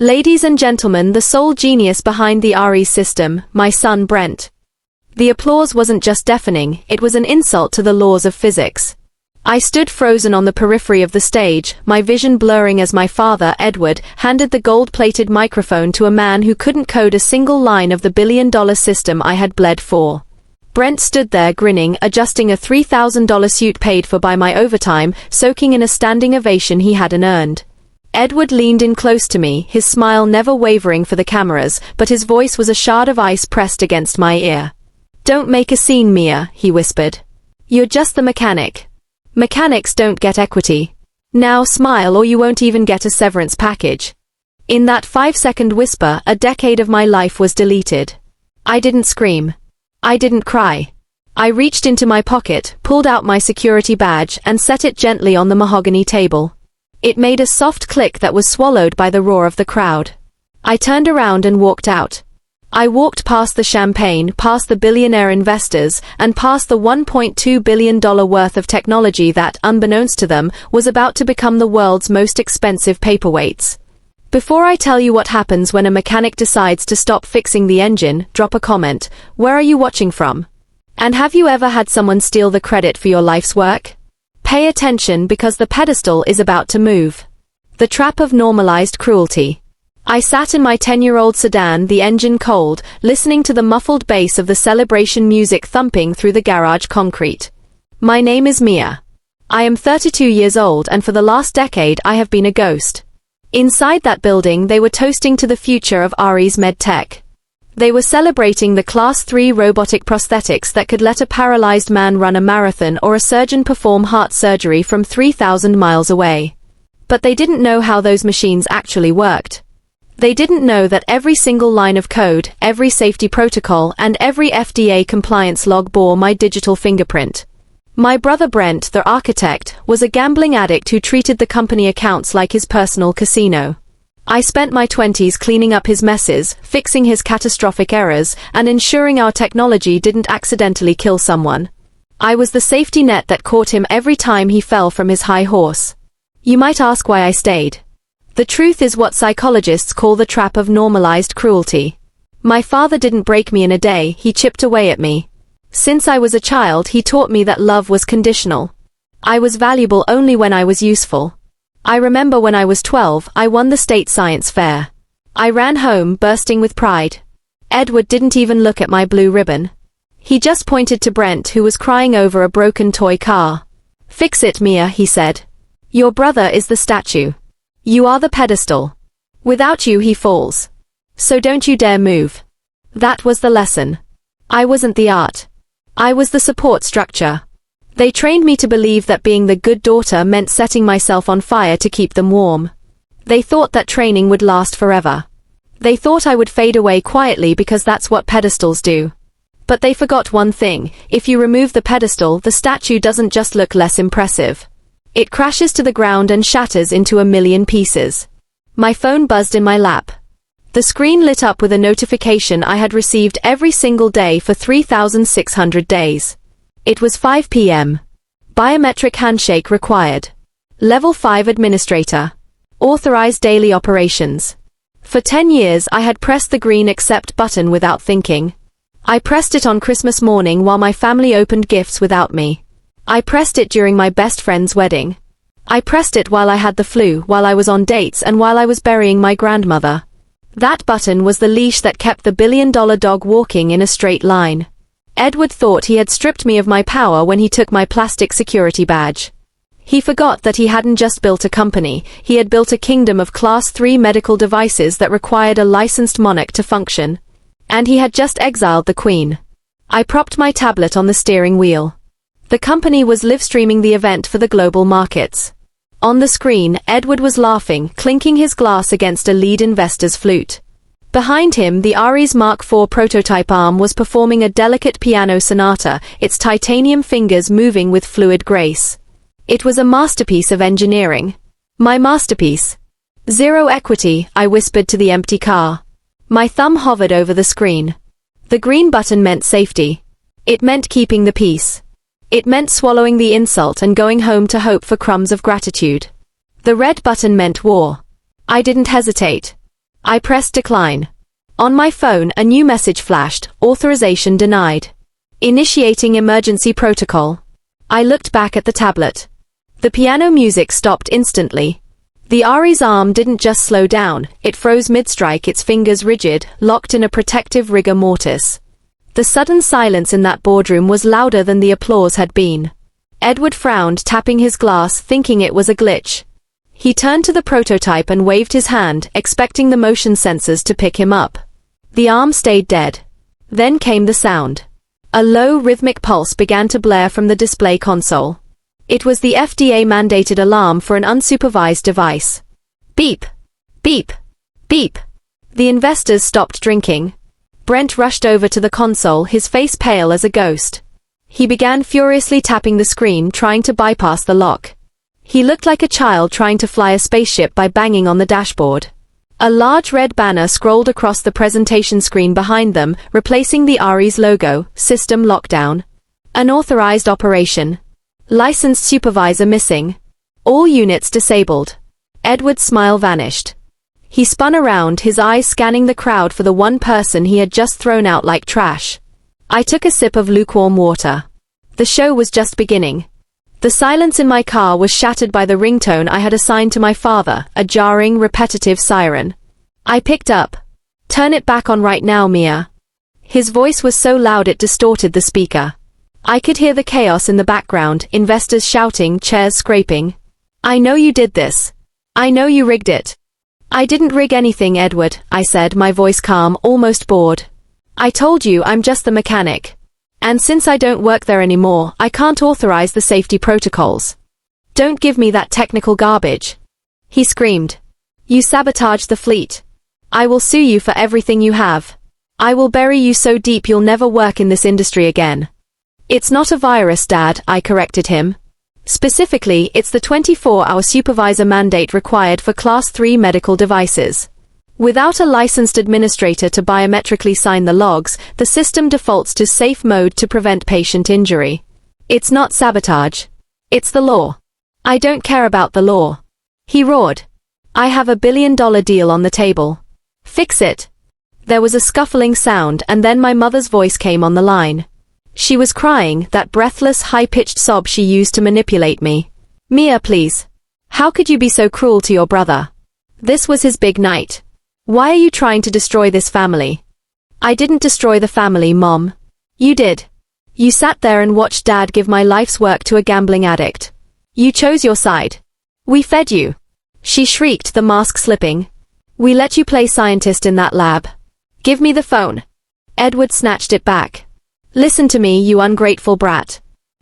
Ladies and gentlemen, the sole genius behind the Aries System, my son Brent. The applause wasn't just deafening, it was an insult to the laws of physics. I stood frozen on the periphery of the stage, my vision blurring as my father, Edward, handed the gold-plated microphone to a man who couldn't code a single line of the billion-dollar system I had bled for. Brent stood there grinning, adjusting a $3,000 suit paid for by my overtime, soaking in a standing ovation he hadn't earned. Edward leaned in close to me, his smile never wavering for the cameras, but his voice was a shard of ice pressed against my ear. "Don't make a scene, Mia," he whispered. "You're just the mechanic. Mechanics don't get equity. Now smile or you won't even get a severance package." In that 5-second whisper, a decade of my life was deleted. I didn't scream. I didn't cry. I reached into my pocket, pulled out my security badge, and set it gently on the mahogany table. It made a soft click that was swallowed by the roar of the crowd. I turned around and walked out. I walked past the champagne, past the billionaire investors, and past the $1.2 billion worth of technology that, unbeknownst to them, was about to become the world's most expensive paperweights. Before I tell you what happens when a mechanic decides to stop fixing the engine, drop a comment. Where are you watching from? And have you ever had someone steal the credit for your life's work? Pay attention because the pedestal is about to move. The trap of normalized cruelty. I sat in my 10-year-old sedan, the engine cold, listening to the muffled bass of the celebration music thumping through the garage concrete. My name is Mia. I am 32 years old and for the last decade I have been a ghost. Inside that building they were toasting to the future of Aries medtech. They were celebrating the Class 3 robotic prosthetics that could let a paralyzed man run a marathon or a surgeon perform heart surgery from 3,000 miles away. But they didn't know how those machines actually worked. They didn't know that every single line of code, every safety protocol, and every FDA compliance log bore my digital fingerprint. My brother Brent, the architect, was a gambling addict who treated the company accounts like his personal casino. I spent my 20s cleaning up his messes, fixing his catastrophic errors, and ensuring our technology didn't accidentally kill someone. I was the safety net that caught him every time he fell from his high horse. You might ask why I stayed. The truth is what psychologists call the trap of normalized cruelty. My father didn't break me in a day, he chipped away at me. Since I was a child, he taught me that love was conditional. I was valuable only when I was useful. I remember when I was 12, I won the state science fair. I ran home, bursting with pride. Edward didn't even look at my blue ribbon. He just pointed to Brent, who was crying over a broken toy car. "Fix it, Mia," he said. "Your brother is the statue. You are the pedestal. Without you he falls. So don't you dare move." That was the lesson. I wasn't the art. I was the support structure. They trained me to believe that being the good daughter meant setting myself on fire to keep them warm. They thought that training would last forever. They thought I would fade away quietly because that's what pedestals do. But they forgot one thing: if you remove the pedestal, the statue doesn't just look less impressive. It crashes to the ground and shatters into a million pieces. My phone buzzed in my lap. The screen lit up with a notification I had received every single day for 3,600 days. It was 5 p.m. Biometric handshake required. Level 5 administrator. Authorized daily operations. For 10 years I had pressed the green accept button without thinking. I pressed it on Christmas morning while my family opened gifts without me. I pressed it during my best friend's wedding. I pressed it while I had the flu, while I was on dates, and while I was burying my grandmother. That button was the leash that kept the billion-dollar dog walking in a straight line. Edward thought he had stripped me of my power when he took my plastic security badge. He forgot that he hadn't just built a company, he had built a kingdom of Class 3 medical devices that required a licensed monarch to function. And he had just exiled the Queen. I propped my tablet on the steering wheel. The company was live-streaming the event for the global markets. On the screen, Edward was laughing, clinking his glass against a lead investor's flute. Behind him, the Aries Mark IV prototype arm was performing a delicate piano sonata, its titanium fingers moving with fluid grace. It was a masterpiece of engineering. My masterpiece. "Zero equity," I whispered to the empty car. My thumb hovered over the screen. The green button meant safety. It meant keeping the peace. It meant swallowing the insult and going home to hope for crumbs of gratitude. The red button meant war. I didn't hesitate. I pressed decline. On my phone, a new message flashed, authorization denied. Initiating emergency protocol. I looked back at the tablet. The piano music stopped instantly. The Aries arm didn't just slow down, it froze mid-strike, its fingers rigid, locked in a protective rigor mortis. The sudden silence in that boardroom was louder than the applause had been. Edward frowned, tapping his glass, thinking it was a glitch. He turned to the prototype and waved his hand, expecting the motion sensors to pick him up. The arm stayed dead. Then came the sound. A low, rhythmic pulse began to blare from the display console. It was the FDA-mandated alarm for an unsupervised device. Beep! Beep! Beep! The investors stopped drinking. Brent rushed over to the console, his face pale as a ghost. He began furiously tapping the screen, trying to bypass the lock. He looked like a child trying to fly a spaceship by banging on the dashboard. A large red banner scrolled across the presentation screen behind them, replacing the Aries logo, System Lockdown. Unauthorized operation. Licensed supervisor missing. All units disabled. Edward's smile vanished. He spun around, his eyes scanning the crowd for the one person he had just thrown out like trash. I took a sip of lukewarm water. The show was just beginning. The silence in my car was shattered by the ringtone I had assigned to my father, a jarring, repetitive siren. I picked up. Turn it back on right now, Mia. His voice was so loud it distorted the speaker. I could hear the chaos in the background, investors shouting, chairs scraping. I know you did this. I know you rigged it. I didn't rig anything, Edward, I said, my voice calm, almost bored. I told you I'm just the mechanic. And since I don't work there anymore, I can't authorize the safety protocols. Don't give me that technical garbage. He screamed. You sabotaged the fleet. I will sue you for everything you have. I will bury you so deep you'll never work in this industry again. It's not a virus, Dad, I corrected him. Specifically, it's the 24-hour supervisor mandate required for Class 3 medical devices. Without a licensed administrator to biometrically sign the logs, the system defaults to safe mode to prevent patient injury. It's not sabotage. It's the law. I don't care about the law. He roared. I have $1 billion deal on the table. Fix it. There was a scuffling sound, and then my mother's voice came on the line. She was crying, that breathless, high-pitched sob she used to manipulate me. Mia, please. How could you be so cruel to your brother? This was his big night. Why are you trying to destroy this family? I didn't destroy the family, Mom. You did. You sat there and watched Dad give my life's work to a gambling addict. You chose your side. We fed you. She shrieked, the mask slipping. We let you play scientist in that lab. Give me the phone. Edward snatched it back. Listen to me, you ungrateful brat.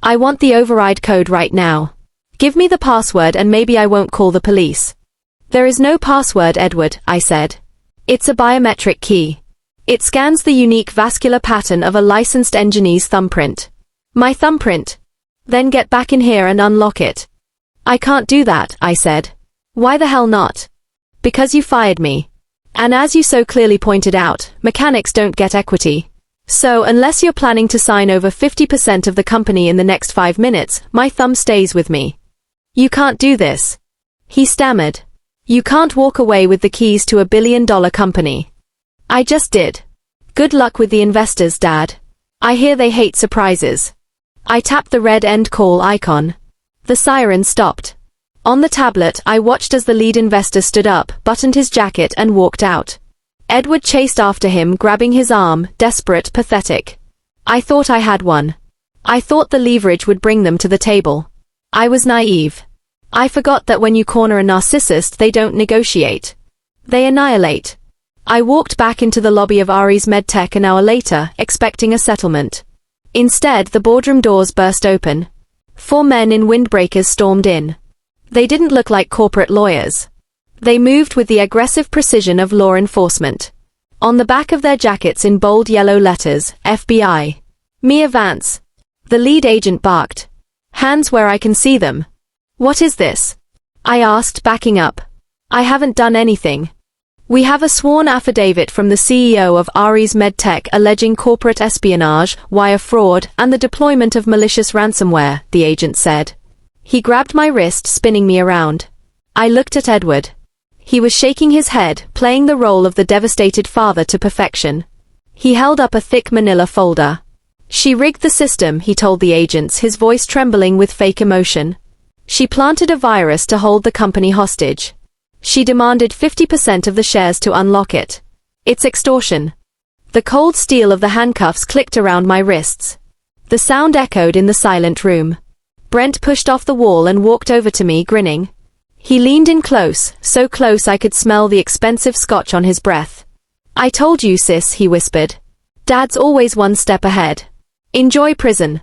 I want the override code right now. Give me the password and maybe I won't call the police. There is no password, Edward, I said. It's a biometric key. It scans the unique vascular pattern of a licensed engineer's thumbprint. My thumbprint. Then get back in here and unlock it. I can't do that, I said. Why the hell not? Because you fired me. And as you so clearly pointed out, mechanics don't get equity. So, unless you're planning to sign over 50% of the company in the next 5 minutes, my thumb stays with me. You can't do this. He stammered. You can't walk away with the keys to $1 billion company. I just did. Good luck with the investors, Dad. I hear they hate surprises. I tapped the red end call icon. The siren stopped. On the tablet, I watched as the lead investor stood up, buttoned his jacket and walked out. Edward chased after him, grabbing his arm, desperate, pathetic. I thought I had one. I thought the leverage would bring them to the table. I was naive. I forgot that when you corner a narcissist, they don't negotiate. They annihilate. I walked back into the lobby of Aries MedTech an hour later, expecting a settlement. Instead, the boardroom doors burst open. 4 men in windbreakers stormed in. They didn't look like corporate lawyers. They moved with the aggressive precision of law enforcement. On the back of their jackets in bold yellow letters, FBI. Mia Vance. The lead agent barked. Hands where I can see them. What is this? I asked, backing up. I haven't done anything. We have a sworn affidavit from the CEO of Aries MedTech alleging corporate espionage, wire fraud, and the deployment of malicious ransomware, the agent said. He grabbed my wrist, spinning me around. I looked at Edward. He was shaking his head, playing the role of the devastated father to perfection. He held up a thick manila folder. She rigged the system, he told the agents, his voice trembling with fake emotion. She planted a virus to hold the company hostage. She demanded 50% of the shares to unlock it. It's extortion. The cold steel of the handcuffs clicked around my wrists. The sound echoed in the silent room. Brent pushed off the wall and walked over to me, grinning. He leaned in close, so close I could smell the expensive scotch on his breath. I told you, sis, he whispered. Dad's always one step ahead. Enjoy prison.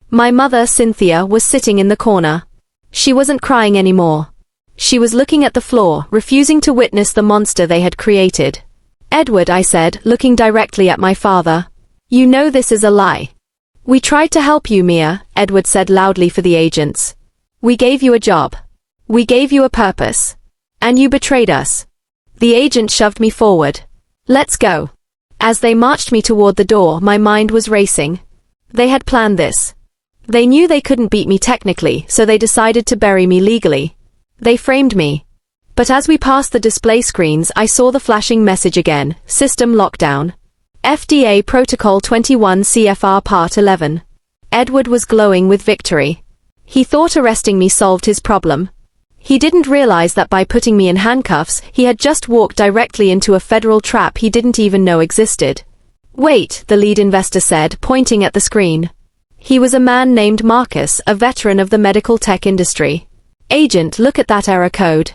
My mother, Cynthia, was sitting in the corner. She wasn't crying anymore. She was looking at the floor, refusing to witness the monster they had created. Edward, I said, looking directly at my father. You know this is a lie. We tried to help you, Mia, Edward said loudly for the agents. We gave you a job. We gave you a purpose. And you betrayed us. The agent shoved me forward. Let's go. As they marched me toward the door, my mind was racing. They had planned this. They knew they couldn't beat me technically, so they decided to bury me legally. They framed me. But as we passed the display screens, I saw the flashing message again: System lockdown. FDA Protocol 21 CFR Part 11. Edward was glowing with victory. He thought arresting me solved his problem. He didn't realize that by putting me in handcuffs, he had just walked directly into a federal trap he didn't even know existed. Wait, the lead investor said, pointing at the screen. He was a man named Marcus, a veteran of the medical tech industry. Agent, look at that error code.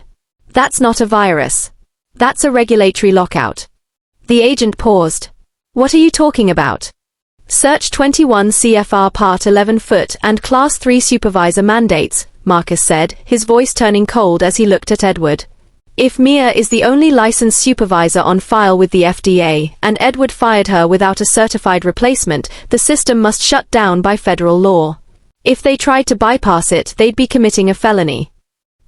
That's not a virus. That's a regulatory lockout. The agent paused. What are you talking about? Search 21 CFR Part 11 Foot and Class 3 Supervisor mandates, Marcus said, his voice turning cold as he looked at Edward. If Mia is the only licensed supervisor on file with the FDA, and Edward fired her without a certified replacement, the system must shut down by federal law. If they tried to bypass it, they'd be committing a felony.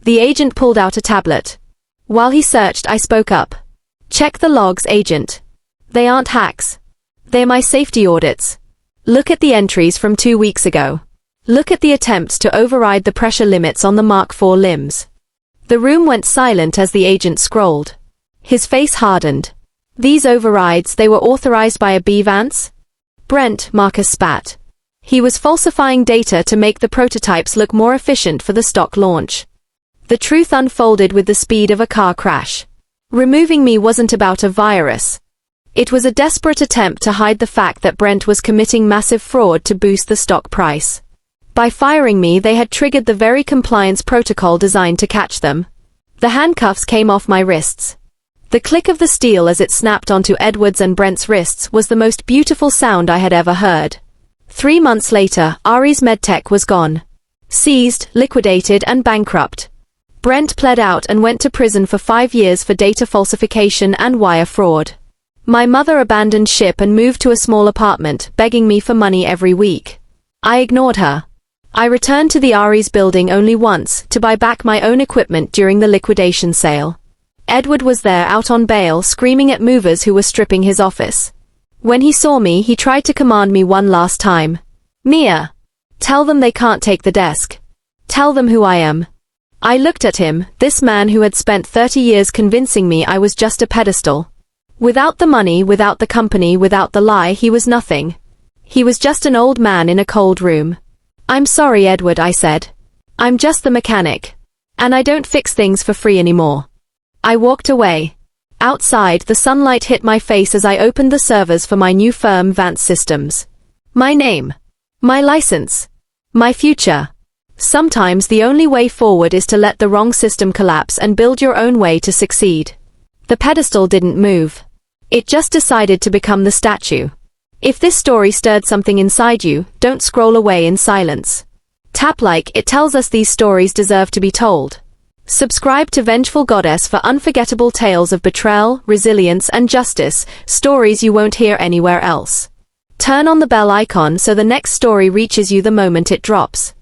The agent pulled out a tablet. While he searched, I spoke up. Check the logs, agent. They aren't hacks. They're my safety audits. Look at the entries from 2 weeks ago. Look at the attempts to override the pressure limits on the Mark IV limbs. The room went silent as the agent scrolled. His face hardened. These overrides, they were authorized by a Mia Vance? Brent, Marcus spat. He was falsifying data to make the prototypes look more efficient for the stock launch. The truth unfolded with the speed of a car crash. Removing me wasn't about a virus. It was a desperate attempt to hide the fact that Brent was committing massive fraud to boost the stock price. By firing me, they had triggered the very compliance protocol designed to catch them. The handcuffs came off my wrists. The click of the steel as it snapped onto Edward's and Brent's wrists was the most beautiful sound I had ever heard. 3 months later, Aries Medtech was gone. Seized, liquidated, and bankrupt. Brent pled out and went to prison for 5 years for data falsification and wire fraud. My mother abandoned ship and moved to a small apartment, begging me for money every week. I ignored her. I returned to the Aries building only once, to buy back my own equipment during the liquidation sale. Edward was there out on bail, screaming at movers who were stripping his office. When he saw me, he tried to command me one last time. Mia! Tell them they can't take the desk. Tell them who I am. I looked at him, this man who had spent 30 years convincing me I was just a pedestal. Without the money, without the company, without the lie, he was nothing. He was just an old man in a cold room. I'm sorry, Edward, I said. I'm just the mechanic. And I don't fix things for free anymore. I walked away. Outside, the sunlight hit my face as I opened the servers for my new firm, Vance Systems. My name. My license. My future. Sometimes the only way forward is to let the wrong system collapse and build your own way to succeed. The pedestal didn't move. It just decided to become the statue. If this story stirred something inside you, don't scroll away in silence. Tap like, it tells us these stories deserve to be told. Subscribe to Vengeful Goddess for unforgettable tales of betrayal, resilience, and justice, stories you won't hear anywhere else. Turn on the bell icon so the next story reaches you the moment it drops.